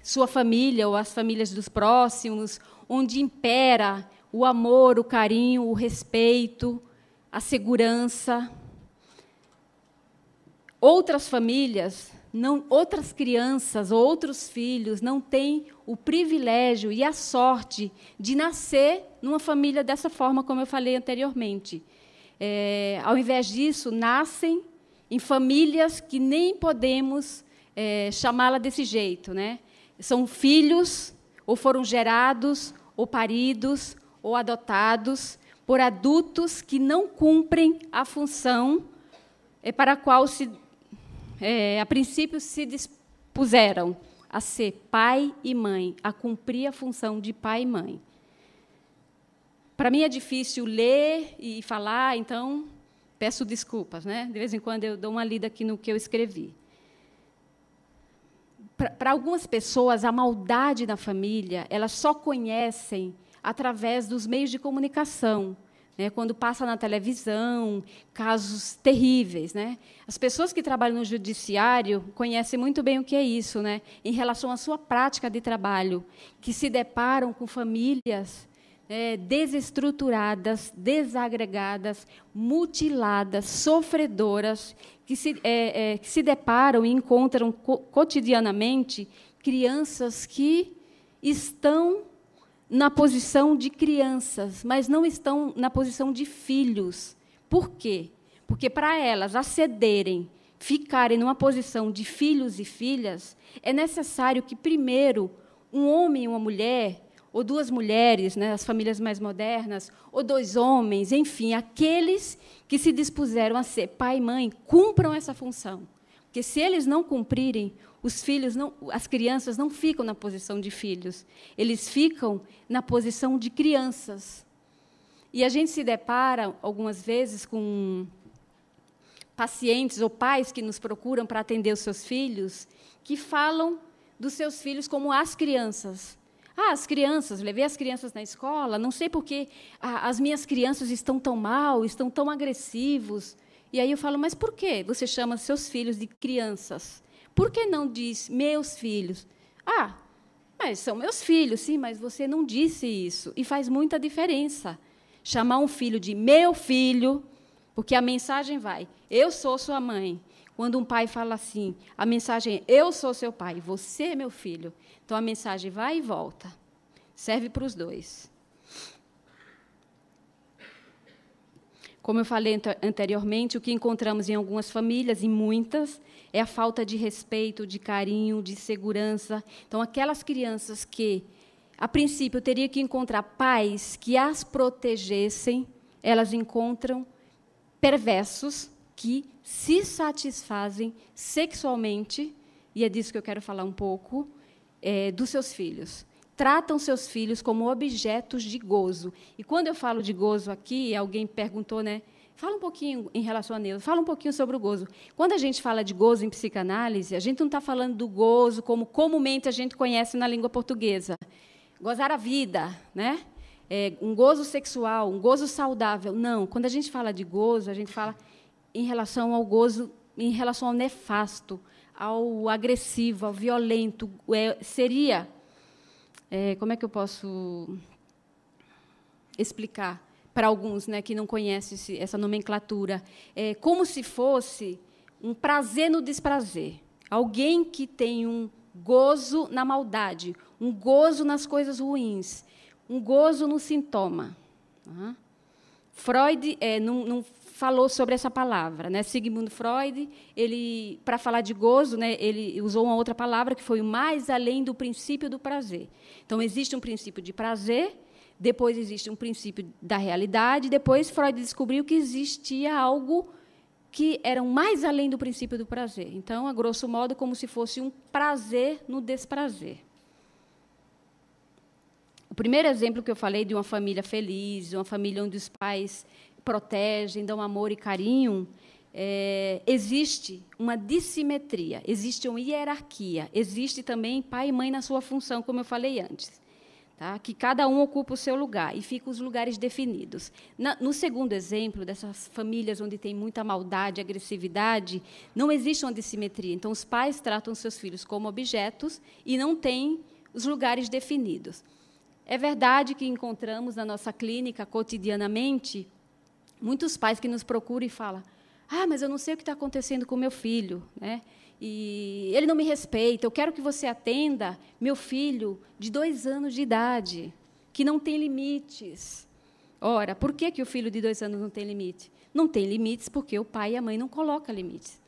sua família ou as famílias dos próximos, onde impera o amor, o carinho, o respeito, a segurança. Outras famílias, outras crianças, outros filhos não têm o privilégio e a sorte de nascer numa família dessa forma, como eu falei anteriormente. Ao invés disso, nascem em famílias que nem podemos chamá-la desse jeito, né? São filhos, ou foram gerados, ou paridos, ou adotados por adultos que não cumprem a função para a qual, a princípio, se dispuseram a ser pai e mãe, a cumprir a função de pai e mãe. Para mim é difícil ler e falar, então peço desculpas, né? De vez em quando eu dou uma lida aqui no que eu escrevi. Para algumas pessoas, a maldade na família, elas só conhecem através dos meios de comunicação, né? Quando passa na televisão, casos terríveis, né? As pessoas que trabalham no judiciário conhecem muito bem o que é isso, né? Em relação à sua prática de trabalho, que se deparam com famílias desestruturadas, desagregadas, mutiladas, sofredoras, que se deparam e encontram cotidianamente crianças que estão na posição de crianças, mas não estão na posição de filhos. Por quê? Porque, para elas acederem, ficarem numa posição de filhos e filhas, é necessário que, primeiro, um homem e uma mulher, ou duas mulheres, né, as famílias mais modernas, ou dois homens, enfim, aqueles que se dispuseram a ser pai e mãe, cumpram essa função. Porque, se eles não cumprirem, os filhos as crianças não ficam na posição de filhos, eles ficam na posição de crianças. E a gente se depara, algumas vezes, com pacientes ou pais que nos procuram para atender os seus filhos, que falam dos seus filhos como as crianças. As crianças, levei as crianças na escola, não sei por que as minhas crianças estão tão mal, estão tão agressivos. E aí eu falo, mas por que você chama seus filhos de crianças? Por que não diz meus filhos? Mas são meus filhos, sim, mas você não disse isso. E faz muita diferença chamar um filho de meu filho, porque a mensagem vai, eu sou sua mãe. Quando um pai fala assim, a mensagem é, eu sou seu pai, você é meu filho. Então, a mensagem vai e volta. Serve para os dois. Como eu falei anteriormente, o que encontramos em algumas famílias, em muitas, é a falta de respeito, de carinho, de segurança. Então, aquelas crianças que, a princípio, teriam que encontrar pais que as protegessem, elas encontram perversos que se satisfazem sexualmente, e é disso que eu quero falar um pouco, dos seus filhos. Tratam seus filhos como objetos de gozo. E, quando eu falo de gozo aqui, alguém perguntou, né? Fala um pouquinho em relação a Neuza, fala um pouquinho sobre o gozo. Quando a gente fala de gozo em psicanálise, a gente não está falando do gozo como comumente a gente conhece na língua portuguesa. Gozar a vida, né? Um gozo sexual, um gozo saudável. Não, quando a gente fala de gozo, a gente fala em relação ao gozo, em relação ao nefasto, ao agressivo, ao violento. Seria, como é que eu posso explicar para alguns, né, que não conhecem essa nomenclatura? Como se fosse um prazer no desprazer. Alguém que tem um gozo na maldade, um gozo nas coisas ruins, um gozo no sintoma. Freud não falou sobre essa palavra, né? Sigmund Freud, ele, para falar de gozo, né, ele usou uma outra palavra que foi o mais além do princípio do prazer. Então, existe um princípio de prazer, depois existe um princípio da realidade, depois Freud descobriu que existia algo que era mais além do princípio do prazer. Então, a grosso modo, como se fosse um prazer no desprazer. O primeiro exemplo que eu falei de uma família feliz, uma família onde os pais protegem, dão amor e carinho, existe uma dissimetria, existe uma hierarquia, existe também pai e mãe na sua função, como eu falei antes. tá? Que cada um ocupa o seu lugar e ficam os lugares definidos. No segundo exemplo, dessas famílias onde tem muita maldade, agressividade, não existe uma dissimetria. Então, os pais tratam seus filhos como objetos e não têm os lugares definidos. É verdade que encontramos na nossa clínica, cotidianamente, muitos pais que nos procuram e falam: mas eu não sei o que está acontecendo com o meu filho, né? E ele não me respeita, eu quero que você atenda meu filho de 2 anos de idade, que não tem limites. Ora, por que o filho de 2 anos não tem limite? Não tem limites porque o pai e a mãe não colocam limites.